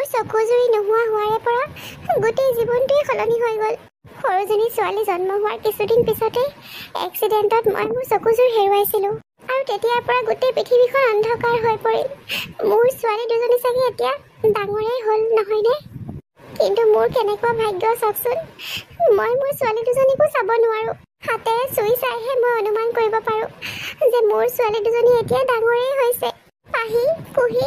মোৰ চকুজুৰি নোহোৱা হোৱাৰে পৰা গোটেই জীৱনটোৱে সলনি হৈ গ'ল। সৰুজনী ছোৱালী জন্ম হোৱাৰ কিছুদিন পিছতে এক্সিডেণ্টত মই মোৰ চকুযোৰ হেৰুৱাইছিলোঁ আৰু তেতিয়াৰ পৰা গোটেই পৃথিৱীখন অন্ধকাৰ হৈ পৰিল। মোৰ ছোৱালী দুজনী চাগে এতিয়া ডাঙৰেই হ'ল নহয়নে? কিন্তু মোৰ কেনেকুৱা ভাগ্য চাওকচোন, মই মোৰ ছোৱালী দুজনীকো চাব নোৱাৰোঁ। হাতেৰে চুই চাইহে মই অনুমান কৰিব পাৰোঁ যে মোৰ ছোৱালী দুজনী এতিয়া ডাঙৰেই হৈছে। পাহি, কুহি,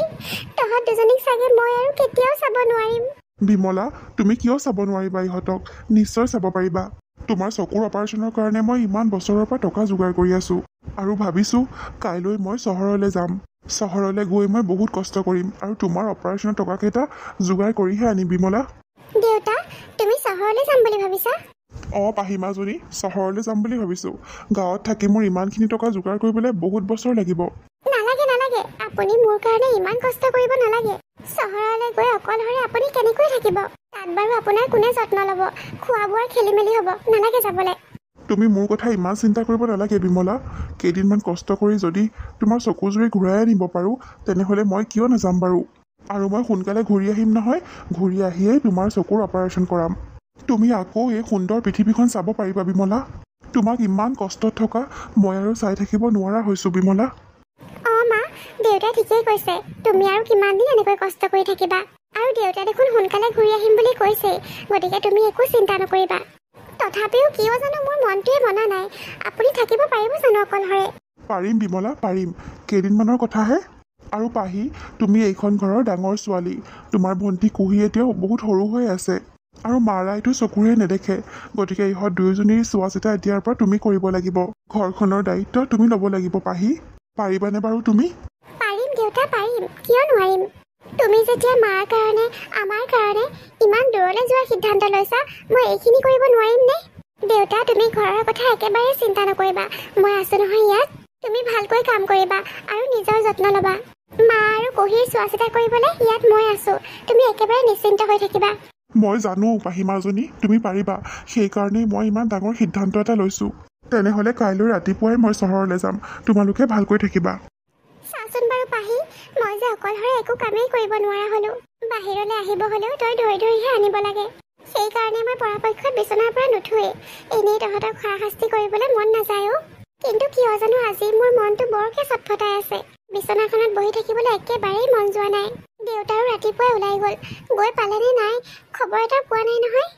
তহঁত দুজনীক চাগে মই আৰু কেতিয়াও চাব নোৱাৰিম। বিমলা, তুমি কিয় চাব নোৱাৰিবা ইহঁতক? নিশ্চয় চাব পাৰিবা। তোমাৰ চকুৰ অপাৰেশ্যনৰ কাৰণে মই ইমান বছৰৰ পৰা টকা যোগাৰ কৰি আছোঁ আৰু ভাবিছোঁ কাইলৈ মই চহৰলৈ যাম। চহৰলৈ গৈ মই বহুত কষ্ট কৰিম আৰু তোমাৰ অপাৰেশ্যনৰ টকাকেইটা যোগাৰ কৰিহে আনিম। বিমলা, দেউতা, তুমি চহৰলৈ যাম বুলি ভাবিছা? পাহিমাজনী, চহৰলৈ যাম বুলি ভাবিছোঁ। গাঁৱত থাকি মোৰ ইমানখিনি টকা যোগাৰ কৰিবলৈ বহুত বছৰ লাগিব। নালাগে নালাগে, আপুনি মোৰ কাৰণে ইমান কষ্ট কৰিব নালাগে। চহৰলৈ গৈ অকলশৰে আপুনি কেনেকৈ থাকিব? তাত বাৰু আপোনাৰ কোনে যত্ন ল'ব? খোৱা বোৱাৰ খেলি মেলি হ'ব। নালাগে যাবলৈ। তুমি মোৰ কথা ইমান চিন্তা কৰিব নালাগে বিমলা। কেইদিনমান কষ্ট কৰি যদি তোমাৰ চকুজুৰি ঘূৰাই আনিব পাৰোঁ তেনেহ'লে মই কিয় নাযাম বাৰু। আৰু মই সোনকালে ঘূৰি আহিম নহয়। ঘূৰি আহিয়েই তোমাৰ চকুৰ অপাৰেশ্যন কৰাম। তুমি আকৌ এই সুন্দৰ পৃথিৱীখন চাব পাৰিবা বিমলা। তোমাক ইমান কষ্টত থকা মই আৰু চাই থাকিব নোৱাৰা হৈছোঁ বিমলা। মা, দেউতাই ঠিকেই কৈছে। তুমি আৰু কিমান দিন এনেকৈ কষ্ট কৰি থাকিবা? আৰু দেউতাই দেখোন সোনকালে ঘূৰি আহিম বুলি কৈছেই। গতিকে তুমি একো চিন্তা নকৰিবা। তথাপিও কিয় জানো মোৰ মনটোৱে মনা নাই। আপুনি থাকিব পাৰিব জানো অকলশৰে? পাৰিম বিমলা, পাৰিম। কেইদিনমানৰ কথাহে। আৰু পাহি, তুমি এইখন ঘৰৰ ডাঙৰ ছোৱালী। তোমাৰ ভণ্টি কুহি এতিয়াও বহুত সৰু হৈ আছে আৰু মাৰাইতো চকুৰে নেদেখে। গতিকে ইহঁত দুয়োজনীৰ চোৱা চিতা এতিয়াৰ পৰা তুমি কৰিব লাগিব। ঘৰখনৰ দায়িত্ব তুমি ল'ব লাগিব। পাহি, পাৰিবানে বাৰু তুমি? পাৰিম দেউতা, পাৰিম। কিয় নোৱাৰিম? তুমি যেতিয়া মাৰ কাৰণে, আমাৰ কাৰণে ইমান দূৰলৈ যোৱাৰ সিদ্ধান্ত লৈছা, মই এইখিনি কৰিব নোৱাৰিম নে? দেউতা, তুমি ঘৰৰ কথা একেবাৰে চিন্তা নকৰিবা। মই আছো নহয় ইয়াত। তুমি ভালকৈ কাম কৰিবা আৰু নিজৰ যত্ন ল'বা। মা আৰু কুহিৰ চোৱা চিতা কৰিবলৈ ইয়াত মই আছো। তুমি একেবাৰে নিশ্চিন্ত হৈ থাকিবা। মই জানো পাহিমাজনী, তুমি পাৰিবা। সেইকাৰণেই মই ইমান ডাঙৰ সিদ্ধান্ত এটা লৈছোঁ। তেনেহ'লে কাইলৈ ৰাতিপুৱাই মই চহৰলৈ যাম। তোমালোকে ভালকৈ থাকিবা। চাচোন বাৰু পাহি, মই যে অকলশৰে একো কামেই কৰিব নোৱাৰা হ'লো। বাহিৰলৈ আহিব হ'লেও তই ধৰি ধৰিহে আনিব লাগে। সেইকাৰণে মই পৰাপক্ষত বিচনাৰ পৰা নুঠোৱেই। এনেই তহঁতক হাৰাশাস্তি কৰিবলৈ মন নাযায় অ'। কিন্তু কিয় জানো আজি মোৰ মনটো বৰকে চটফটাই আছে। বিচনাখনত বহি থাকিবলৈ একেবাৰেই মন যোৱা নাই। দেউতাও ৰাতিপুৱাই ওলাই গ'ল। গৈ পালেনে নাই খবৰ এটা পোৱা নাই নহয়।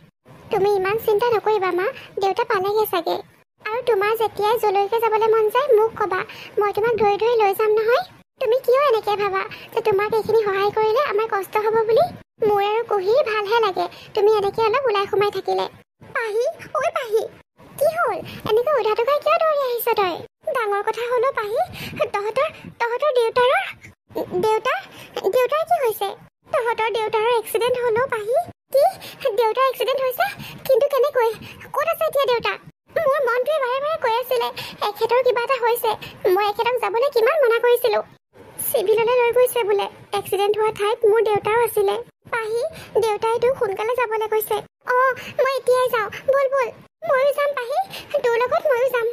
তুমি ইমান চিন্তা নকৰিবা মা, দেউতা পালেগে চাগে। আৰু তোমাৰ যেতিয়াই যলৈকে যাবলৈ মন যায় মোক ক'বা। মই তোমাক ধৰি ধৰি লৈ যাম নহয়। তুমি কিয় এনেকৈ ভাবা যে তোমাক এইখিনি সহায় কৰিলে আমাৰ কষ্ট হ'ব বুলি? মোৰ আৰু কুহিৰ ভালহে লাগে তুমি এনেকৈ অলপ ওলাই সোমাই থাকিলে। পাহি, ঐ পাহি, কি হ'ল? এনেকৈ উধাটো খাই কিয় দৌৰি আহিছ তই? ডাঙৰ কথা হ'লো পাহি, তহঁতৰ দেউতাৰ কি হৈছে? তহঁতৰ দেউতাৰৰ এক্সিডেণ্ট হ'লো পাহি। কি? দেউতাৰ এক্সিডেণ্ট হৈছে? কিন্তু কেনেকৈ? ক'ত আছে এতিয়া দেউতা? মোৰ মনটোৱে বাৰে বাৰে কৈ আছিলে এখেতৰ কিবা এটা হৈছে। মই এখেতক যাবলৈ কিমান মনা কৰিছিলোঁ। চিভিললৈ লৈ গৈছে বোলে। এক্সিডেণ্ট হোৱা ঠাইত মোৰ দেউতাও আছিলে। পাহি, দেউতাইতো সোনকালে যাবলৈ কৈছে। মই এতিয়াই যাওঁ। ব'ল ব'ল। ময়ো যাম পাহি, তোৰ লগত ময়ো যাম।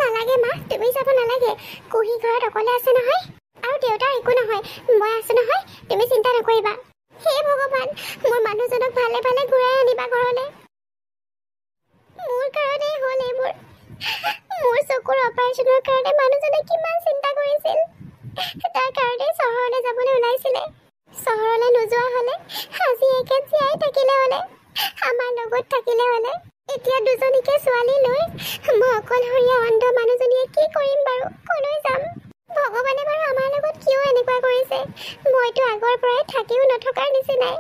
নালাগে মা, তুমি যাব নালাগে। কুহি ঘৰত অকলে আছে নহয়। আৰু দেউতাৰ একো নহয়, মই আছো নহয়। তুমি চিন্তা নকৰিবা। হে ভগৱান, মোৰ মানুহজনক ভালে ভালে ঘূৰাই আনিবা ঘৰলৈ। মোৰ কাৰণেই হ'ল এইবোৰ। মোৰ চকুৰ অপাৰেশ্যনৰ কাৰণে মানুহজনে কিমান চিন্তা কৰিছিল। তাৰ কাৰণে চহৰলৈ যাবলৈ ওলাইছিলে। চহৰলৈ নোযোৱা হ'লে আজি একে জীয়াই থাকিলে হ'লে, আমাৰ লগত থাকিলে হ'লে। এতিয়া দুজনীকে ছোৱালী লৈ মই অকলশৰীয়া অন্ধ মানুহজনীয়ে কি কৰিম বাৰু? কলৈ যাম? ভগৱানে বাৰু আমাৰ লগত কিয় এনেকুৱা কৰিছে? মইতো আগৰ পৰাই থাকিও নথকাৰ নিচিনাই।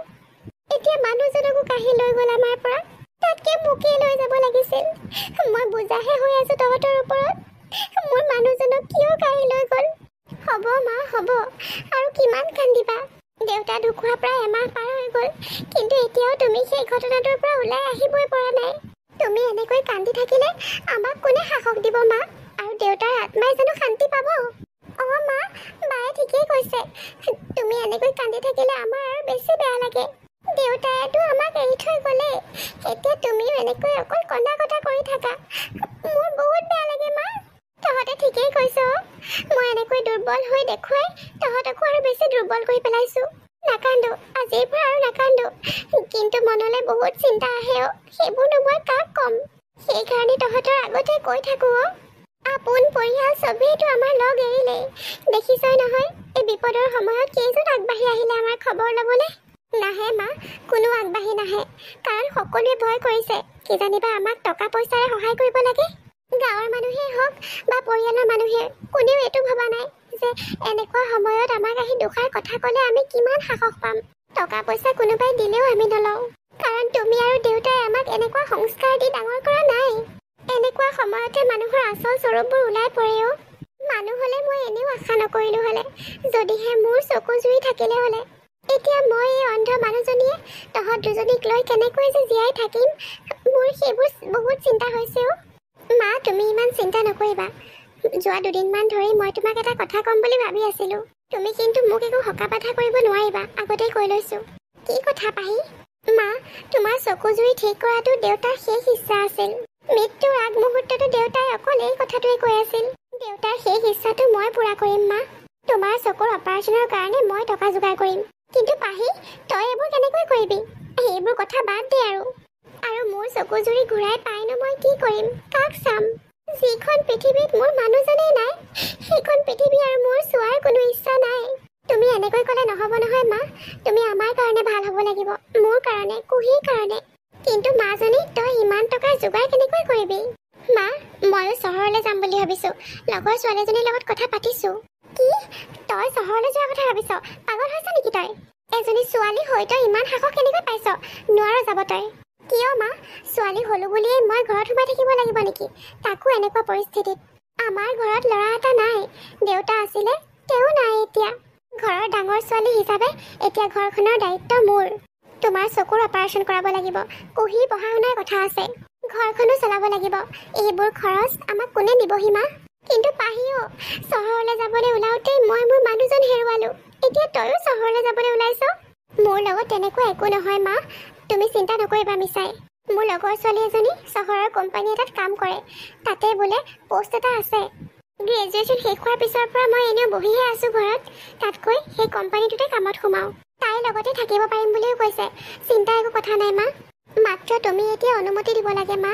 এতিয়া মানুহজনকো কাঢ়ি লৈ গ'ল আমাৰ পৰা। তাতকে মোকেই লৈ যাব লাগিছিল। মই বুজাহে হৈ আছো তহঁতৰ ওপৰত। মোৰ মানুহজনক কিয় কাঢ়ি লৈ গ'ল? হ'ব মা, হ'ব। আৰু কিমান কান্দিবা? দেউতা ঢুকুৱাৰ প্ৰায় এমাহ পাৰ হৈ গ'ল। কিন্তু এতিয়াও তুমি সেই ঘটনাটোৰ পৰা ওলাই আহিবই পৰা নাই। তুমি এনেকৈ কান্দি থাকিলে আমাক কোনে সাহস দিব মা? আৰু দেউতাৰ আত্মাই জানো শান্তি পাব? মা, বায়ে ঠিকেই কৈছে। তুমি এনেকৈ কান্দি থাকিলে আমাৰ আৰু বেছি বেয়া লাগে। দেউতাইতো আমাক এৰি থৈ গ'লে। এতিয়া তুমিও এনেকৈ অকল কন্দা কটা কৰি থাকা। মোৰ বহুত বেয়া লাগে মা। তহঁতে ঠিকেই কৈছ। মই এনেকৈ দুৰ্বল হৈ দেখুৱাই তহঁতকো আৰু বেছি দুৰ্বল কৰি পেলাইছো। নাকান্দো, আজি আজিৰ পৰা আৰু নাকান্দো, কিন্তু মনলৈ বহুত চিন্তা আহে অ', সেইবোৰনো মই কাক ক'ম। সেইকাৰণে তহঁতৰ আগতে কৈ থাকো অ', আপোন পৰিয়াল চবেইতো আমাৰ লগ এৰিলেই। দেখিছই নহয় এই বিপদৰ সময়ত কেইজন আগবাঢ়ি আহিলে আমাৰ খবৰ ল'বলৈ। নাহে মা, কোনো আগবাঢ়ি নাহে, কাৰণ সকলোৱে ভয় কৰিছে কিজানিবা আমাক টকা পইচাৰে সহায় কৰিব লাগে। গাঁৱৰ মানুহেই হওক বা পৰিয়ালৰ মানুহে কোনেও এইটো ভবা নাই যে এনেকুৱা সময়ত আমাক আহি দুষাৰ কথা ক'লে আমি কিমান সাহস পাম। টকা পইচা কোনোবাই দিলেও আমি নলওঁ, কাৰণ তুমি আৰু দেউতাই আমাক এনেকুৱা সংস্কাৰ দি ডাঙৰ কৰা নাই। এনেকুৱা সময়তে মানুহৰ আচল স্বৰূপবোৰ ওলাই পৰেও। মানুহ হ'লে মই এনেও আশা নকৰিলো হ'লে, যদিহে মোৰ চকু জুৰি থাকিলে হ'লে। এতিয়া মই এই অন্ধ মানুহজনীয়ে তহঁত দুজনীক লৈ কেনেকৈ যে জীয়াই থাকিম, মোৰ সেইবোৰ বহুত চিন্তা হৈছে অ'। মা, তুমি ইমান চিন্তা নকৰিবা। যোৱা দুদিনমান ধৰি মই তোমাক এটা কথা ক'ম বুলি ভাবি আছিলো। তুমি কিন্তু মোক একো হকা বাধা কৰিব নোৱাৰিবা, আগতেই কৈ লৈছো। কি কথা পাহি? মা, তোমাৰ চকু জুৰি ঠিক কৰাটো দেউতাৰ শেষ ইচ্ছা আছিল। মৃত্যুৰ আগমুহূৰ্ততো দেউতাই অকল এই কথাটোৱে কৈ আছিল। দেউতাৰ শেষ ইচ্ছাটো মই পূৰা কৰিম মা। তোমাৰ চকুৰ অপাৰেশ্যনৰ কাৰণে মই টকা যোগাৰ কৰিম। কিন্তু পাহি, তই এইবোৰ কেনেকৈ কৰিবি? এইবোৰ কথা বাদ দে আৰু মোৰ চকু জুৰি ঘূৰাই পাইনো মই কি কৰিম, কাক চাম? যিখন পৃথিৱীত মোৰ মানুহজনেই নাই, সেইখন পৃথিৱী আৰু মোৰ চোৱাৰ কোনো ইচ্ছা নাই। তুমি এনেকৈ ক'লে নহ'ব নহয় মা। তুমি আমাৰ কাৰণে ভাল হ'ব লাগিব, মোৰ কাৰণে, কুহিৰ কাৰণে। কিন্তু মাজনী, তই ইমান টকাৰ যোগাৰ কেনেকৈ কৰিবি? মা, ময়ো চহৰলৈ যাম বুলি ভাবিছো। লগৰ ছোৱালীজনীৰ লগত কথা পাতিছো। কি? তই চহৰলৈ যোৱাৰ কথা ভাবিছ? পাগল হৈছ নেকি তই? এজনী ছোৱালী হৈ তই ইমান সাহস কেনেকৈ পাইছ? নোৱাৰ যাব তই। কিয় মা? ছোৱালী হ'লো বুলিয়ে মই ঘৰত সোমাই থাকিব লাগিব নেকি? তাকো এনেকুৱা পৰিস্থিতিত। আমাৰ ঘৰত ল'ৰা এটা নাই, দেউতা আছিলে, তেওঁ নাই এতিয়া। ঘৰৰ ডাঙৰ ছোৱালী হিচাপে এতিয়া ঘৰখনৰ দায়িত্ব মোৰ। তোমাৰ চকুৰ অপাৰেশ্যন কৰাব লাগিব, কুহিৰ পঢ়া শুনাৰ কথা আছে, ঘৰখনো চলাব লাগিব। এইবোৰ খৰচ আমাক কোনে দিবহি মা? কিন্তু পাহিও, চহৰলৈ যাবলৈ ওলাওঁতেই মই মোৰ মানুহজন হেৰুৱালো। এতিয়া তইও চহৰলৈ যাবলৈ ওলাইছ? মোৰ লগত তেনেকুৱা একো নহয় মা, তুমি চিন্তা নকৰিবা মিছাই। মোৰ লগৰ ছোৱালী এজনী চহৰৰ কোম্পানী এটাত কাম কৰে, তাতে বোলে পোষ্ট এটা আছে। গ্ৰেজুৱেশ্যন শেষ হোৱাৰ পিছৰ পৰা মই এনেও বহিহে আছো ঘৰত, তাতকৈ সেই কোম্পানীটোতে কামত সোমাওঁ। তাইৰ লগতে থাকিব পাৰিম বুলিও কৈছে। চিন্তা একো কথা নাই মা, মাত্ৰ তুমি এতিয়া অনুমতি দিব লাগে মা।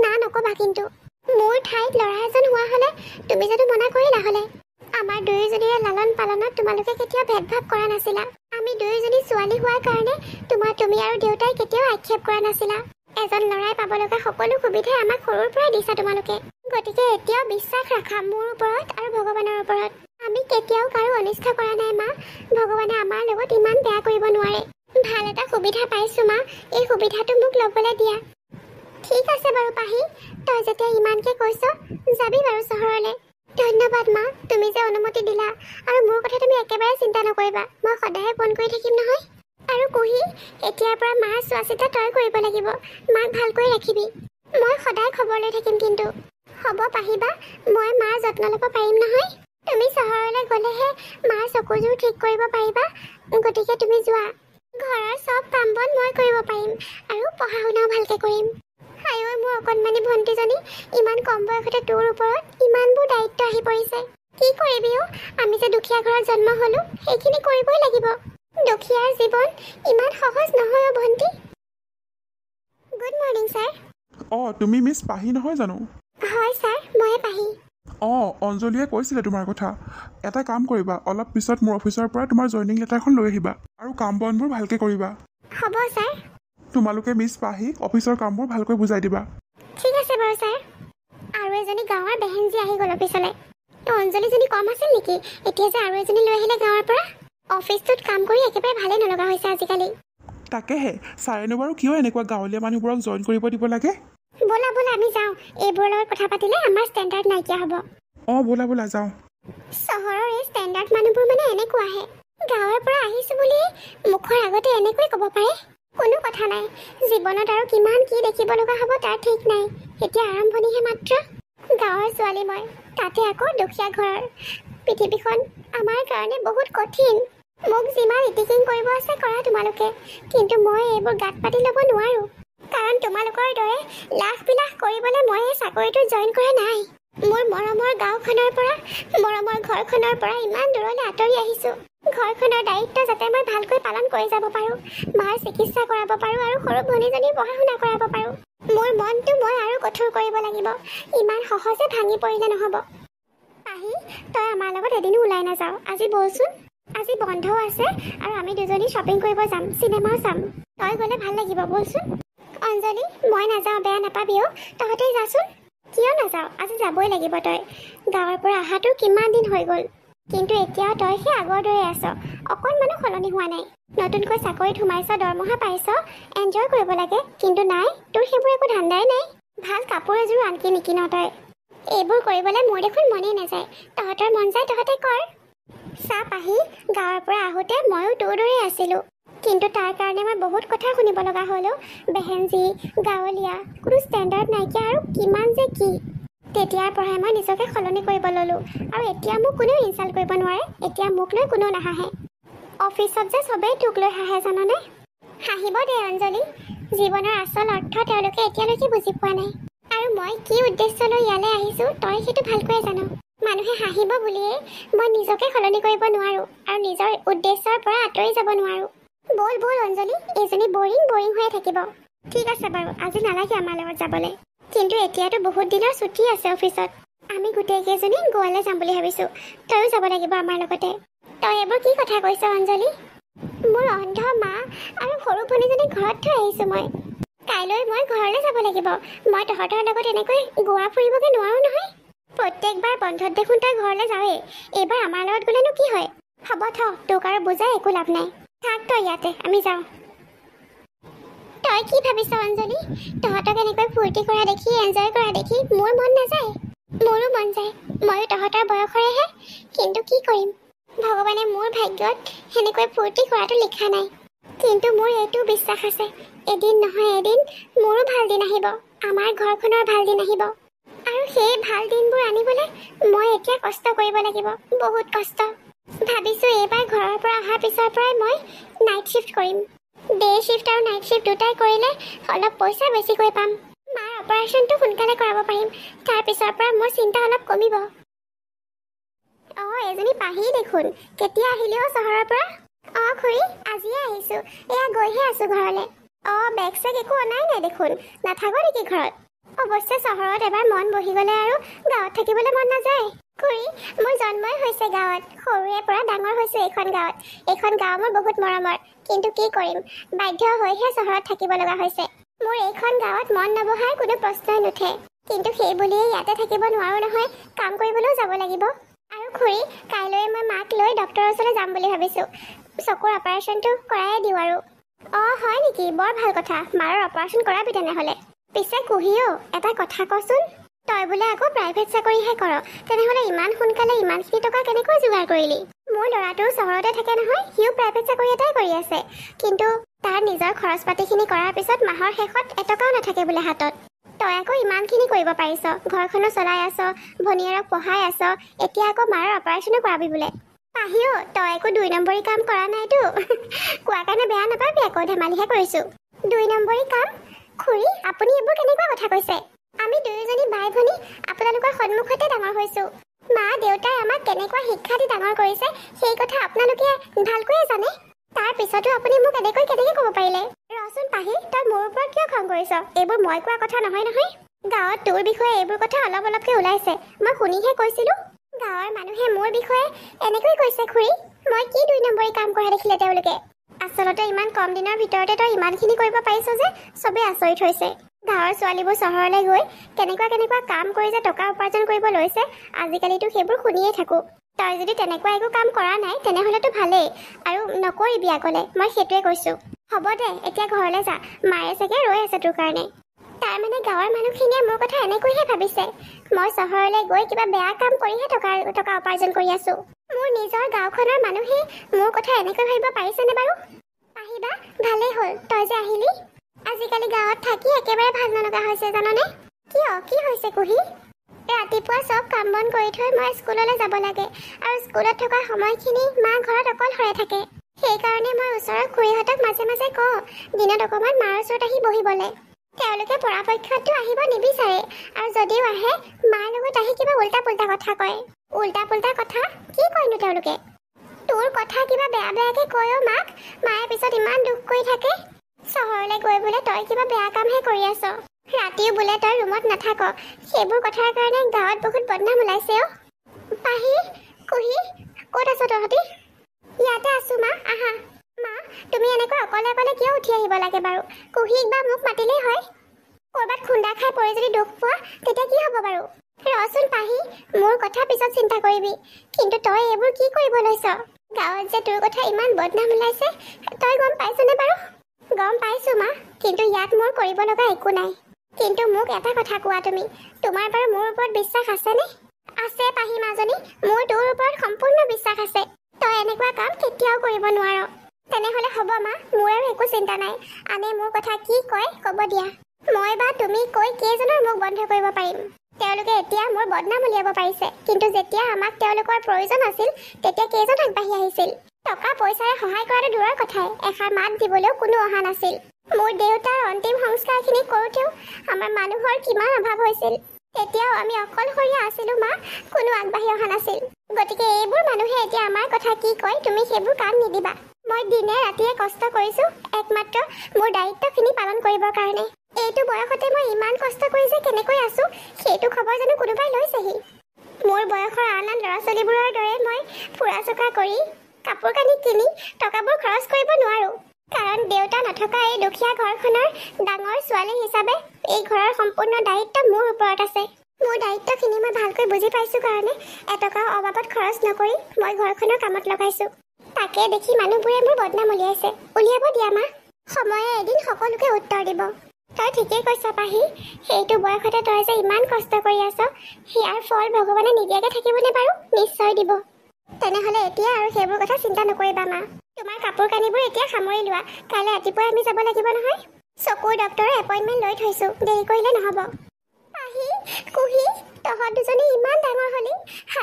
না নক'বা কিন্তু। মোৰ ঠাইত ল'ৰা এজন হোৱা হ'লে তুমি যদি মনা কৰিলা হ'লে। আমাৰ দুয়োজনীৰে লালন পালনত তোমালোকে কেতিয়াও ভেদভাৱ কৰা নাছিলা। আমি দুয়োজনী ছোৱালী হোৱাৰ কাৰণে তুমি আৰু দেউতাই কেতিয়াও আক্ষেপ কৰা নাছিলা। এজন ল'ৰাই পাব লগা সকলো সুবিধাই আমাক সৰুৰ পৰাই দিছা তোমালোকে। গতিকে এতিয়াও বিশ্বাস ৰাখা মোৰ ওপৰত আৰু ভগৱানৰ ওপৰত। আমি কেতিয়াও কাৰো অনিষ্ট কৰা নাই মা। ভগৱানে আমাৰ লগত ইমান বেয়া কৰিব নোৱাৰে। ভাল এটা সুবিধা পাইছো মা, এই সুবিধাটো মোক ল'বলৈ দিয়া। ঠিক আছে বাৰু পাহি, তই যেতিয়া ইমানকে কৈছ, যাবি বাৰু চহৰলৈ। ধন্যবাদ মা, তুমি যে অনুমতি দিলা। আৰু মোৰ কথা তুমি একেবাৰে চিন্তা নকৰিবা, মই সদায় ফোন কৰি থাকিম নহয়। আৰু কুহি, এতিয়াৰ পৰা মাৰ চোৱা চিতা তই কৰিব লাগিব। মাক ভালকৈ ৰাখিবি। মই সদায় খবৰ লৈ থাকিম কিন্তু। হ'ব পাহিবা, মই মাৰ যত্ন ল'ব পাৰিম নহয়। তুমি চহৰলৈ গ'লেহে মাৰ চকুযোৰ ঠিক কৰিব পাৰিবা, গতিকে তুমি যোৱা। ঘৰৰ চব কাম বন মই কৰিব পাৰিম আৰু পঢ়া শুনাও ভালকে কৰিম। আইঐ মোৰ অকণমানি ভণ্টিজনী, ইমান কম বয়সতে তোৰ ওপৰত ইমানবোৰ দায়িত্ব আহি পৰিছে। কি কৰিবি অ', আমি যে দুখীয়া ঘৰত জন্ম হ'লো, সেইখিনি কৰিবই লাগিব। দুখীয়াৰ জীৱন ইমান সহজ নহয় অ' ভণ্টি। Good morning sir. তুমি মিছ পাহি নহয় জানো? হয় ছাৰ, ময়ে পাহি। অঞ্জলীয়ে কৈছিলে তোমাৰ কথা। এটা কাম কৰিবা, অলপ পিছত মোৰ অফিচৰ পৰা তোমাৰ জইনিং লেটাৰখন লৈ আহিবা আৰু কাম বনবোৰ ভালকৈ কৰিবা। হ'ব ছাৰ। তোমালোকে মিছ পাহিক অফিচৰ কামবোৰ ভালকৈ বুজাই দিবা। ঠিক আছে বাৰু ছাৰ। আৰু এজনী গাঁৱৰ বেহেনজী আহি গ'ল অফিচলৈ। অঞ্জলীজনী কম আছিল নেকি? এতিয়া যে আৰু এজনী লৈ আহিলে গাঁৱৰ পৰা। অফিচটোত কাম কৰি একেবাৰে ভালে নলগা হৈছে আজিকালি। তাকেহে, ছাৰেনো বাৰু কিয় এনেকুৱা গাঁৱলীয়া মানুহবোৰক জইন কৰিব দিব লাগে? ব'লা ব'লা আমি যাওঁ, এইবোৰৰ লগত কথা পাতিলে আমাৰ ষ্টেণ্ডাৰ্ড নাইকিয়া হ'ব। ব'লা ব'লা যাওঁ। চহৰৰ এই ষ্টেণ্ডাৰ্ড মানুহবোৰ মানে এনেকুৱাহে, গাঁৱৰ পৰা আহিছো বুলি মুখৰ আগতে এনেকৈ ক'ব পাৰে। কোনো কথা নাই, জীৱনত আৰু কিমান কি দেখিব লগা হ'ব তাৰ ঠিক নাই। এতিয়া আৰম্ভণিহে মাত্ৰ। গাঁৱৰ ছোৱালী মই, তাতে আকৌ দুখীয়া ঘৰৰ। পৃথিৱীখন আমাৰ কাৰণে বহুত কঠিন। মোক যিমান ইটিকিং কৰিব আছে কৰা তোমালোকে, কিন্তু মই এইবোৰ গাত পাতি ল'ব নোৱাৰো। কাৰণ তোমালোকৰ দৰে লাখ বিলাখ কৰিবলৈ মই এই চাকৰিটো জইন কৰা নাই। মোৰ মৰমৰ গাঁওখনৰ পৰা, মৰমৰ ঘৰখনৰ পৰা ইমান দূৰলৈ আঁতৰি আহিছো। ঘৰখনৰ দায়িত্ব যাতে মই ভালকৈ পালন কৰি যাব পাৰোঁ, মাৰ চিকিৎসা কৰাব পাৰোঁ আৰু সৰু ভনীজনীৰ পঢ়া শুনা কৰাব পাৰোঁ। মোৰ মনটো মই আৰু কঠোৰ কৰিব লাগিব, ইমান সহজে ভাঙি পৰিলে নহ'ব। পাহি, তই আমাৰ লগত এদিনো ওলাই নাযাওঁ, আজি বলচোন। আজি বন্ধও আছে আৰু আমি দুজনী শ্বপিং কৰিব যাম, চিনেমাও চাম। তই গ'লে ভাল লাগিব, বলচোন। অঞ্জলি, মই নাযাওঁ, বেয়া নাপাবি অ', তহঁতেই যাচোন। কিয় নাযাওঁ, আজি যাবই লাগিব। তই গাঁৱৰ পৰা অহাটো কিমান দিন হৈ গ'ল, কিন্তু এতিয়াও তই সেই আগৰ দৰে আছ, অকণমানো সলনি হোৱা নাই। নতুনকৈ চাকৰিত সোমাইছ, দৰমহা পাইছ, এনজয় কৰিব লাগে, কিন্তু নাই, তোৰ সেইবোৰ একো ধান্দাই নাই। ভাল কাপোৰ এযোৰ আনকি নিকিন তই। এইবোৰ কৰিবলৈ মোৰ দেখোন মনেই নাযায়, তহঁতৰ মন যায় তহঁতে কৰ। চা পাহি, গাঁৱৰ পৰা আহোঁতে ময়ো তোৰ দৰেই আছিলোঁ, কিন্তু তাৰ কাৰণে মই বহুত কথা শুনিব লগা হ'লো। বেহেঞ্জি, গাঁৱলীয়া, কোনো ষ্টেণ্ডাৰ্ড নাইকিয়া আৰু কিমান যে কি। তেতিয়াৰ পৰাই মই নিজকে সলনি কৰিব ল'লোঁ আৰু এতিয়া মোক কোনেও ইনচাল্ট কৰিব নোৱাৰে। এতিয়া মোক লৈ কোনেও নাহাঁহে। অফিচত যে চবেই তোক লৈ হাঁহে জাননে? হাঁহিব দে অঞ্জলি, জীৱনৰ আচল অৰ্থ তেওঁলোকে এতিয়ালৈকে বুজি পোৱা নাই। আৰু মই কি উদ্দেশ্য লৈ ইয়ালৈ আহিছোঁ তই সেইটো ভালকৈয়ে জান। মানুহে হাঁহিব বুলিয়েই মই নিজকে সলনি কৰিব নোৱাৰোঁ আৰু নিজৰ উদ্দেশ্যৰ পৰা আঁতৰি যাব নোৱাৰোঁ। ব'ল ব'ল অঞ্জলি, এইজনী বৰিং হৈয়ে থাকিব। ঠিক আছে বাৰু, আজি নালাগে আমাৰ লগত যাবলৈ, কিন্তু এতিয়াতো বহুত দিনৰ ছুটি আছে অফিচত। আমি গোটেইকেইজনী গোৱালৈ যাম বুলি ভাবিছোঁ, তয়ো যাব লাগিব আমাৰ লগতে। তই এইবোৰ কি কথা কৈছ অঞ্জলি? মোৰ অন্ধ মা আৰু সৰু ভনীজনী ঘৰত থৈ আহিছোঁ মই। কাইলৈ মই ঘৰলৈ যাব লাগিব। মই তহঁতৰ লগত এনেকৈ গোৱা ফুৰিবগৈ নোৱাৰোঁ নহয়। প্ৰত্যেকবাৰ বন্ধত দেখোন তই ঘৰলৈ যাৱেই, এইবাৰ আমাৰ লগত গ'লেনো কি হয়? হ'ব থ, তোক আৰু বুজাই একো লাভ নাই। থাক তই ইয়াতে, আমি যাওঁ। তই কি ভাবিছ অঞ্জলি? তহঁতক এনেকৈ ফূৰ্তি কৰা দেখি, এনজয় কৰা দেখি মোৰ মন নাযায়? মোৰো মন যায়, ময়ো তহঁতৰ বয়সৰেহে, কিন্তু কি কৰিম, ভগৱানে মোৰ ভাগ্যত সেনেকৈ ফূৰ্তি কৰাটো লিখা নাই। কিন্তু মোৰ এইটো বিশ্বাস আছে, এদিন নহয় এদিন মোৰো ভাল দিন আহিব, আমাৰ ঘৰখনৰ ভাল দিন আহিব। আৰু সেই ভাল দিনবোৰ আনিবলৈ মই এতিয়া কষ্ট কৰিব লাগিব, বহুত কষ্ট। ভাবিছোঁ এইবাৰ ঘৰৰ পৰা অহাৰ পিছৰ পৰাই মই নাইট শ্বিফ্ট কৰিম। ডে শ্বিফ্ট আৰু নাইট শ্বিফ্ট দুটাই কৰিলে অলপ পইচা বেছিকৈ পাম। মাৰ অপাৰেশ্যনটো সোনকালে কৰাব পাৰিম, তাৰ পিছৰ পৰা মোৰ চিন্তা অলপ কমিব। অঁ, এজনী পাহি দেখোন, কেতিয়া আহিলি অ' চহৰৰ পৰা? অঁ খুৰী, আজিয়ে আহিছোঁ, এয়া গৈহে আছোঁ ঘৰলৈ। অঁ, বেগ চেগ একো অনাই নাই দেখোন, নাথাক নেকি ঘৰত? অৱশ্যে চহৰত এবাৰ মন বহি গ'লে আৰু গাঁৱত থাকিবলৈ মন নাযায়। খুৰী, মোৰ জন্মই হৈছে গাঁৱত, সৰুৰে পৰা ডাঙৰ হৈছোঁ এইখন গাঁৱত। এইখন গাঁও মোৰ বহুত মৰমৰ, কিন্তু কি কৰিম, বাধ্য হৈহে চহৰত থাকিব লগা হৈছে। মোৰ এইখন গাঁৱত মন নবহাৰ কোনো প্ৰশ্নই নুঠে, কিন্তু সেই বুলিয়ে ইয়াতে থাকিব নোৱাৰোঁ নহয়, কাম কৰিবলৈও যাব লাগিব। আৰু খুৰী, কাইলৈ মই মাক লৈ ডক্টৰৰ ওচৰলৈ যাম বুলি ভাবিছোঁ, চকুৰ অপাৰেশ্যনটো কৰাই দিওঁ আৰু। অঁ হয় নেকি, বৰ ভাল কথা, মাৰৰ অপাৰেশ্যন কৰাবি তেনেহ'লে। পিছে কুহিও, এটা কথা কচোন, তই বোলে আকৌ প্ৰাইভেট চাকৰিহে কৰ, তেনেহ'লে ইমান সোনকালে ইমানখিনি টকা কেনেকৈ যোগাৰ কৰিলি? মোৰ ল'ৰাটোও চহৰতে থাকে নহয়, সিও প্ৰাইভেট চাকৰি এটাই কৰি আছে, কিন্তু তাৰ নিজৰ খৰচ পাতিখিনি কৰাৰ পিছত মাহৰ শেষত এটকাও নাথাকে বোলে হাতত। তই আকৌ ইমানখিনি কৰিব পাৰিছ, ঘৰখনো চলাই আছ, ভনীয়েৰক পঢ়াই আছ, এতিয়া আকৌ মাৰৰ অপাৰেশ্যনো কৰাবি বোলে। পাহিও, তই একো 2 নম্বৰী কাম কৰা নাইতো? কোৱাৰ কাৰণে বেয়া নাপাবি আকৌ, ধেমালিহে কৰিছোঁ। 2 নম্বৰী কাম? খুৰী, আপুনি এইবোৰ কেনেকুৱা কথা কৈছে? আমি দুয়োজনী বাই ভনী আপোনালোকৰ সন্মুখতে ডাঙৰ হৈছোঁ। মা দেউতাই আমাক কেনেকুৱা শিক্ষা দি ডাঙৰ কৰিছে সেই কথা আপোনালোকে ভালকৈয়ে জানে। তাৰ পিছতো আপুনি মোক কেনেকৈ ক'ব পাৰিলে? ৰচোন পাহি, তই মোৰ ওপৰত কিয় খং কৰিছ? এইবোৰ মই কোৱা কথা নহয় নহয়। গাঁৱত তোৰ বিষয়ে এইবোৰ কথা অলপ অলপকৈ ওলাইছে, মই শুনিহে কৈছিলোঁ। গাঁৱৰ মানুহে মোৰ বিষয়ে এনেকৈ কৈছে খুৰী, মই কি 2 নম্বৰী কাম কৰা দেখিলে তেওঁলোকে? আচলতে ইমান কম দিনৰ ভিতৰতে তই ইমানখিনি কৰিব পাৰিছ যে চবেই আচৰিত হৈছে। গাঁৱৰ ছোৱালীবোৰ চহৰলৈ গৈ কেনেকুৱা কাম কৰি যে টকা উপাৰ্জন কৰিব লৈছে, আজিকালিতো সেইবোৰ শুনিয়ে থাকোঁ। তই যদি তেনেকুৱা একো কাম কৰা নাই তেনেহ'লেতো ভালেই, আৰু নকৰিবি আগলৈ, মই সেইটোৱে কৈছোঁ। হ'ব দে, এতিয়া ঘৰলৈ যা, মায়ে চাগে ৰৈ আছে তোৰ কাৰণে। তাৰমানে গাঁৱৰ মানুহখিনিয়ে মোৰ কথা এনেকৈহে ভাবিছে, মই চহৰলৈ গৈ কিবা বেয়া কাম কৰিহে টকা উপাৰ্জন কৰি আছোঁ। মোৰ নিজৰ গাঁওখনৰ মানুহে মোৰ কথা এনেকৈ ভাবিব পাৰিছেনে বাৰু? আহিবা, ভালেই হ'ল তই যে আহিলি। আজিকালি গাঁৱত থাকি একেবাৰে ভাল নলগা হৈছে জাননে? কিয়, কি হৈছে কুহি? ৰাতিপুৱা চব কাম বন কৰি থৈ মই স্কুললৈ যাব লাগে, আৰু স্কুলত থকা সময়খিনি মা ঘৰত অকলশৰে থাকে। সেইকাৰণে মই ওচৰৰ খুৰীহঁতক মাজে মাজে কওঁ দিনত অকণমান মাৰ ওচৰত আহি বহিবলৈ। তেওঁলোকে পৰাপক্ষতটো আহিব নিবিচাৰে, আৰু যদিও আহে মাৰ লগত আহি কিবা উল্টা পুল্টা কথা কয়। উল্টা পুল্টা কথা কি কয়নো তেওঁলোকে? তোৰ কথা কিবা বেয়া বেয়াকে কয় অ' মাক। মায়ে পিছত ইমান দুখ কৰি থাকে। চহৰলৈ গৈ বোলে তই কিবা বেয়া কামহে কৰি আছ। ৰাতিও বোলে তই ৰুমত নাথাক। সেইবোৰ কথাৰ কাৰণে গাঁৱত বহুত বদনাম ওলাইছে অ'। পাহি, কুহি, ক'ত আছ তহঁতি? ইয়াতে আছো মা, আহা। মা, তুমি এনেকৈ অকলে অকলে কিয় উঠি আহিব লাগে বাৰু? কুহিক বা মোক মাতিলেই হয়। ক'ৰবাত খুন্দা খাই পৰি যদি দুখ পোৱা তেতিয়া কি হ'ব বাৰু? ৰচোন পাহি, মোৰ কথা পিছত চিন্তা কৰিবি। কিন্তু তই এইবোৰ কি কৰিব লৈছ? গাঁৱত যে তোৰ কথা ইমান বদনাম ওলাইছে, তই গম পাইছনে বাৰু? গম পাইছো মা, কিন্তু ইয়াত মোৰ কৰিব লগা একো নাই। কিন্তু মোক এটা কথা কোৱা তুমি, তোমাৰ বাৰু মোৰ ওপৰত বিশ্বাস আছেনে? আছে পাহি মাজনী, মোৰ তোৰ ওপৰত সম্পূৰ্ণ বিশ্বাস আছে। তই এনেকুৱা কাম কেতিয়াও কৰিব নোৱাৰ। তেনেহ'লে হ'ব মা, মোৰ আৰু একো চিন্তা নাই। আনে মোৰ কথা কি কয় ক'ব দিয়া। মই বা তুমি কৈ কেইজনৰ মুখ বন্ধ কৰিব পাৰিম? তেওঁলোকে এতিয়া মোৰ বদনাম উলিয়াব পাৰিছে, কিন্তু যেতিয়া আমাক তেওঁলোকৰ প্ৰয়োজন আছিল তেতিয়া কেইজন আগবাঢ়ি আহিছিল? টকা পইচাৰে সহায় কৰাটো দূৰৰ কথাই, এষাৰ মাত দিবলৈও কোনো অহা নাছিল। মোৰ দেউতাৰ অন্তিম সংস্কাৰখিনি কৰোঁতেও আমাৰ মানুহৰ কিমান অভাৱ হৈছিল। তেতিয়াও আমি অকলশৰীয়া আছিলো মা, কোনো আগবাঢ়ি অহা নাছিল। গতিকে এইবোৰ মানুহে এতিয়া আমাৰ কথা কি কয় তুমি সেইবোৰ কাণ নিদিবা। মই দিনে ৰাতিয়ে কষ্ট কৰিছো একমাত্ৰ মোৰ দায়িত্বখিনি পালন কৰিবৰ কাৰণে। এইটো বয়সতে মই ইমান কষ্ট কৰি যে কেনেকৈ আছো সেইটো খবৰ জানো কোনোবাই লৈছেহি? মোৰ বয়সৰ আন আন ল'ৰা ছোৱালীবোৰৰ দৰে মই ফুৰা চকা কৰি কাপোৰ কানি কিনি টকাবোৰ খৰচ কৰিব নোৱাৰো। কাৰণ দেউতা নথকা এই দুখীয়া ঘৰখনৰ ডাঙৰ ছোৱালী হিচাপে এই ঘৰৰ সম্পূৰ্ণ দায়িত্ব মোৰ ওপৰত আছে। মোৰ দায়িত্বখিনি মই ভালকৈ বুজি পাইছো কাৰণে এটকাও অবাবত খৰচ নকৰি মই ঘৰখনৰ কামত লগাইছো। তাকে দেখি মানুহবোৰে মোৰ বদনাম উলিয়াইছে। উলিয়াব দিয়া মা, সময়ে এদিন সকলোকে উত্তৰ দিব। তই ঠিকেই কৈছ পাহি, সেইটো বয়সতে তই যে ইমান কষ্ট কৰি আছ, ইয়াৰ ফল ভগৱানে নিদিয়াকে থাকিবনে বাৰু? নিশ্চয় দিব। তেনেহ'লে এতিয়া আৰু সেইবোৰ কথা চিন্তা নকৰিবা মা। তোমাৰ কাপোৰ কানিবোৰ এতিয়া সামৰি লোৱা, কাইলৈ ৰাতিপুৱাই আমি যাব লাগিব নহয়। চকুৰ ডক্টৰৰ এপইণ্টমেণ্ট লৈ থৈছো, দেৰি কৰিলে নহ'ব। পাহি, কুহি, তহঁত দুজনী ইমান ডাঙৰ হ'লি,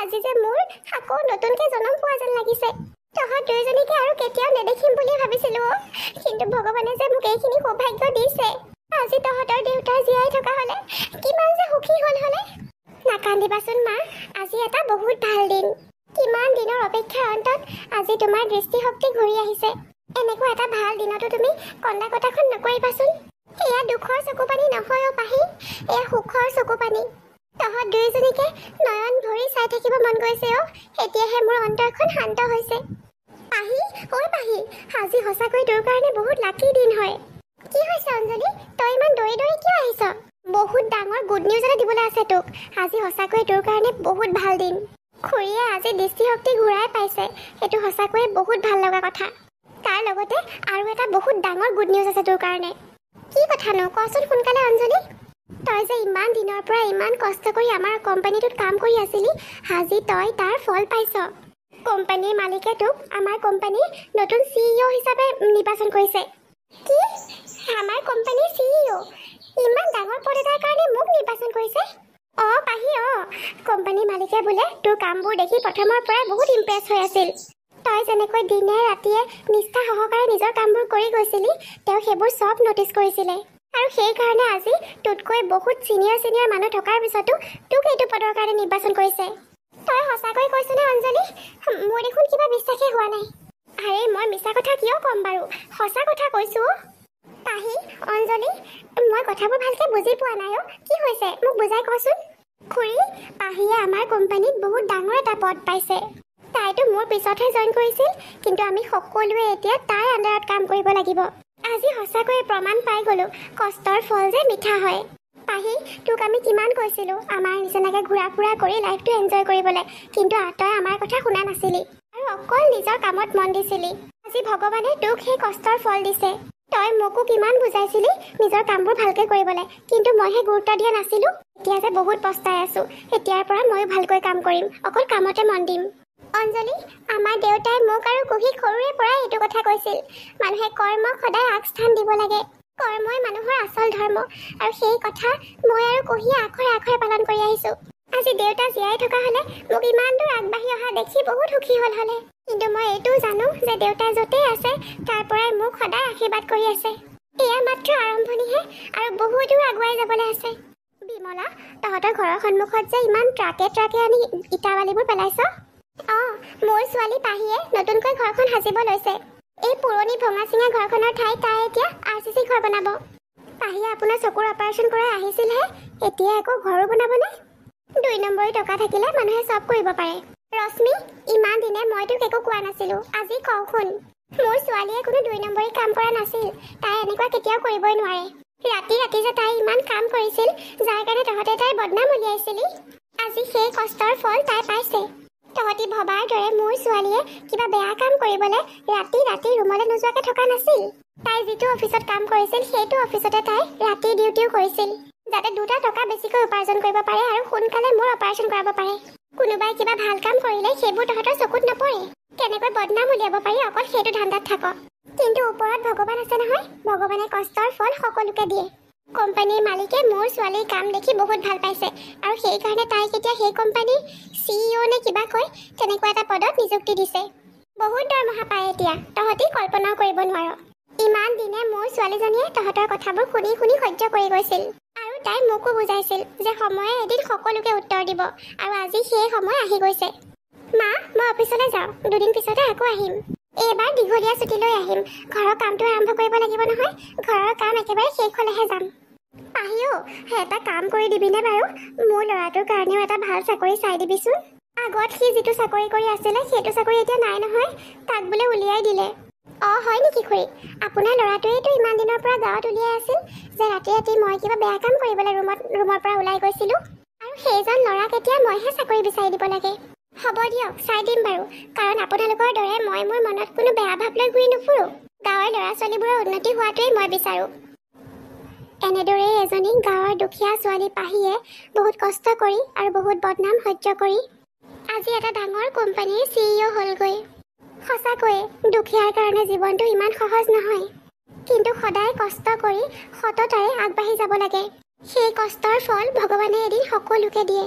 আজি যে মোৰ আকৌ নতুনকৈ জন্ম পোৱা যেন লাগিছে। তহঁত দুয়োজনীকে আৰু কেতিয়াও নেদেখিম বুলি ভাবিছিলো অ', কিন্তু ভগৱানে যে মোক এইখিনি সৌভাগ্য দিছে। আজি তহঁতৰ দেউতাৰ জীয়াই থকা হ'লে কিমান যে সুখী হ'ল হ'লে। নাকান্দিবাচোন মা, আজি এটা বহুত ভাল দিন। কিমান দিনৰ অপেক্ষাৰ অন্তত আজি তোমাৰ দৃষ্টিশক্তি ঘূৰি আহিছে। এনেকুৱা এটা ভাল দিনতো তুমি কন্দা কটাখন নকৰিবাচোন। এয়া দুখৰ চকুপানী নহয় অ' পাহি, এয়া সুখৰ চকুপানী। তহঁত দুয়োজনীকে নয়ন ভৰি চাই থাকিব মন গৈছে অ', এতিয়াহে মোৰ অন্তৰখন শান্ত হৈছে। পাহি, ঐ পাহি, আজি সঁচাকৈ তোৰ কাৰণে বহুত লাকি দিন হয়। কি হৈছে অঞ্জলি, তই ইমান দৌৰি দৌৰি কিয় আহিছ? বহুত ডাঙৰ গুড নিউজ এটা দিবলৈ আছে তোক। আজি সঁচাকৈ তোৰ কাৰণে বহুত ভাল দিন। খুৰীয়ে আজি দৃষ্টিশক্তি ঘূৰাই পাইছে, সেইটো সঁচাকৈয়ে বহুত ভাল লগা কথা। তাৰ লগতে আৰু এটা বহুত ডাঙৰ গুড নিউজ আছে তোৰ কাৰণে। কি কথানো কচোন সোনকালে অঞ্জলি। তই যে ইমান দিনৰ পৰা ইমান কষ্ট কৰি আমাৰ কোম্পানীটোত কাম কৰি আছিলি, আজি তই তাৰ ফল পাইছ। কোম্পানীৰ মালিকে তোক আমাৰ কোম্পানীৰ নতুন CEO হিচাপে নিৰ্বাচন কৰিছে। কি? আমাৰ কোম্পানীৰ CEO? ইমান ডাঙৰ পদ এটাৰ কাৰণে মোক নিৰ্বাচন কৰিছে? অ' পাহি, কোম্পানীৰ মালিকে বোলে তোৰ কামবোৰ দেখি প্ৰথমৰ পৰাই বহুত ইমপ্ৰেছ হৈ আছিল। তই যেনেকৈ দিনে ৰাতিয়ে নিষ্ঠা সহকাৰে নিজৰ কামবোৰ কৰি গৈছিলি, তেওঁ সেইবোৰ চব নটিচ কৰিছিলে। আৰু সেইকাৰণে আজি তোতকৈ বহুত চিনিয়ৰ মানুহ থকাৰ পিছতো তোক এইটো পদৰ কাৰণে নিৰ্বাচন কৰিছে। তই সঁচাকৈ কৈছনে অঞ্জলি? মোৰ দেখোন কিবা বিশ্বাসেই হোৱা নাই। আৰে মই মিছা কথা কিয় ক'ম বাৰু, সঁচা কথা কৈছো। পাহি, অঞ্জলি, মই কথাবোৰ ভালকে বুজি পোৱা নাই অ', কি হৈছে মোক বুজাই কচোন। খুৰী, পাহিয়ে আমাৰ কোম্পানীত বহুত ডাঙৰ এটা পদ পাইছে। তাইতো মোৰ পিছতহে জইন কৰিছিল, কিন্তু আমি সকলোৱে এতিয়া তাইৰ আণ্ডাৰত কাম কৰিব লাগিব। আজি সঁচাকৈয়ে প্ৰমাণ পাই গ'লো, কষ্টৰ ফল যে মিঠা হয়। পাহি, তোক আমি কিমান কৈছিলো আমাৰ নিচিনাকে ঘূৰা ফুৰা কৰি লাইফটো এনজয় কৰিবলৈ, কিন্তু তই আমাৰ কথা শুনা নাছিলি আৰু অকল নিজৰ কামত মন দিছিলি। আজি ভগৱানে তোক সেই কষ্টৰ ফল দিছে। তই মোকো কিমান বুজাইছিলি নিজৰ কামবোৰ ভালকৈ কৰিবলৈ, কিন্তু মইহে গুৰুত্ব দিয়া নাছিলো। এতিয়া যে বহুত পস্তাই আছো। এতিয়াৰ পৰা ময়ো ভালকৈ কাম কৰিম, অকল কামতে মন দিম। অঞ্জলি, আমাৰ দেউতাই মোক আৰু কুহিক সৰুৰে পৰাই এইটো কথা কৈছিল, মানুহে কৰ্মক সদায় আগস্থান দিব লাগে। কৰ্মই মানুহৰ আচল ধৰ্ম, আৰু সেই কথা মই আৰু কুহিয়ে আখৰে আখৰে পালন কৰি আহিছো। আজি দেউতা জীয়াই থকা হ'লে মোক ইমান দূৰ আগবাঢ়ি অহা দেখি বহুত সুখী হ'ল হ'লে। কিন্তু মই এইটোও জানো যে দেউতাই য'তেই আছে তাৰ পৰাই মোক সদায় আশীৰ্বাদ কৰি আছে। এয়া মাত্ৰ আৰম্ভণিহে, আৰু বহু দূৰ আগুৱাই যাবলৈ আছে। বিমলা, তহঁতৰ ঘৰৰ সন্মুখত যে ইমান ট্ৰাকে আনি ইটা বালিবোৰ পেলাইছ, মোৰ ছোৱালী পাহিয়ে নতুনকৈ ঘৰখন সাজিব লৈছে। এই পুৰণি ভঙা চিঙা ঘৰখনৰ ঠাইত তাই এতিয়া RCC ঘৰ বনাব। পাহিয়ে আপোনাৰ চকুৰ অপাৰেশ্যন কৰাই আহিছিলহে, এতিয়া আকৌ ঘৰো বনাবনে? 2 নম্বৰী টকা থাকিলে মানুহে চব কৰিব পাৰে। ৰশ্মি, ইমান দিনে মই তোক একো কোৱা নাছিলো, আজি কওঁ শুন। মোৰ ছোৱালীয়ে কোনো 2 নম্বৰী কাম কৰা নাছিল। তাই এনেকুৱা কেতিয়াও কৰিবই নোৱাৰে। ৰাতি ৰাতি যে তাই ইমান কাম কৰিছিল, যাৰ কাৰণে তহঁতে তাইৰ বদনাম উলিয়াইছিলি। আজি সেই কষ্টৰ ফল তাই পাইছে। তহঁতি ভবাৰ দৰে মোৰ ছোৱালীয়ে কিবা বেয়া কাম কৰিবলৈ ৰাতি ৰাতি ৰুমলৈ নোযোৱাকৈ থকা নাছিল। তাই যিটো অফিচত কাম কৰিছিল সেইটো অফিচতে তাই ৰাতি ডিউটিও কৰিছিল, যাতে 2টা টকা বেছিকৈ উপাৰ্জন কৰিব পাৰে আৰু সোনকালে মোৰ অপাৰেশ্যন কৰাব পাৰে। কোনোবাই কিবা ভাল কাম কৰিলে সেইবোৰ তহঁতৰ চকুত নপৰে। কেনেকৈ বদনাম উলিয়াব পাৰি অকল সেইটো ধান্দাত থাক। কিন্তু ওপৰত ভগৱান আছে নহয়, ভগৱানে কষ্টৰ ফল সকলোকে দিয়ে। কোম্পানীৰ মালিকে মোৰ ছোৱালীৰ কাম দেখি বহুত ভাল পাইছে আৰু সেইকাৰণে তাইক এতিয়া সেই কোম্পানীৰ CEO নে কিবা কয় তেনেকুৱা এটা পদত নিযুক্তি দিছে। বহুত দৰমহা পায় এতিয়া, তহঁতি কল্পনাও কৰিব নোৱাৰ। ইমান দিনে মোৰ ছোৱালীজনীয়ে তহঁতৰ কথাবোৰ শুনি শুনি সহ্য কৰি গৈছিল আৰু তাই মোকো বুজাইছিল যে সময়ে এদিন সকলোকে উত্তৰ দিব, আৰু আজি সেই সময় আহি গৈছে। মা, মই অফিচলৈ যাওঁ, 2 দিন পিছতে আকৌ আহিম। এইবাৰ দীঘলীয়া ছুটী লৈ আহিম। ঘৰৰ কামটো আৰম্ভ কৰিব লাগিব নহয়, ঘৰৰ কাম একেবাৰে শেষ হ'লেহে যাম। পাহিও, এটা কাম কৰি দিবিনে বাৰু? মোৰ ল'ৰাটোৰ কাৰণেও এটা ভাল চাকৰি চাই দিবিচোন। আগত সি যিটো চাকৰি কৰি আছিলে সেইটো চাকৰি এতিয়া নাই নহয়, তাক বোলে উলিয়াই দিলে। হয় নেকি খুৰী? আপোনাৰ ল'ৰাটোৱেতো ইমান দিনৰ পৰা গাঁৱত উলিয়াই আছিল যে ৰাতি ৰাতি মই কিবা বেয়া কাম কৰিবলৈ ৰুমৰ পৰা ওলাই গৈছিলোঁ, আৰু সেইজন ল'ৰাক এতিয়া মইহে চাকৰি বিচাৰি দিব লাগে। হ'ব দিয়ক, চাই দিম বাৰু, কাৰণ আপোনালোকৰ দৰে মই মোৰ মনত কোনো বেয়া ভাৱ লৈ ঘূৰি নুফুৰোঁ। গাঁৱৰ ল'ৰা ছোৱালীবোৰৰ উন্নতি হোৱাটোৱেই মই বিচাৰোঁ। এনেদৰেই এজনী গাঁৱৰ দুখীয়া ছোৱালী পাহিয়ে বহুত কষ্ট কৰি আৰু বহুত বদনাম সহ্য কৰি আজি এটা ডাঙৰ কোম্পানীৰ CEO হ'লগৈ। সঁচাকৈয়ে দুখীয়াৰ কাৰণে জীৱনটো ইমান সহজ নহয়, কিন্তু সদায় কষ্ট কৰি সততাৰে আগবাঢ়ি যাব লাগে। সেই কষ্টৰ ফল ভগৱানে এদিন সকলোকে দিয়ে।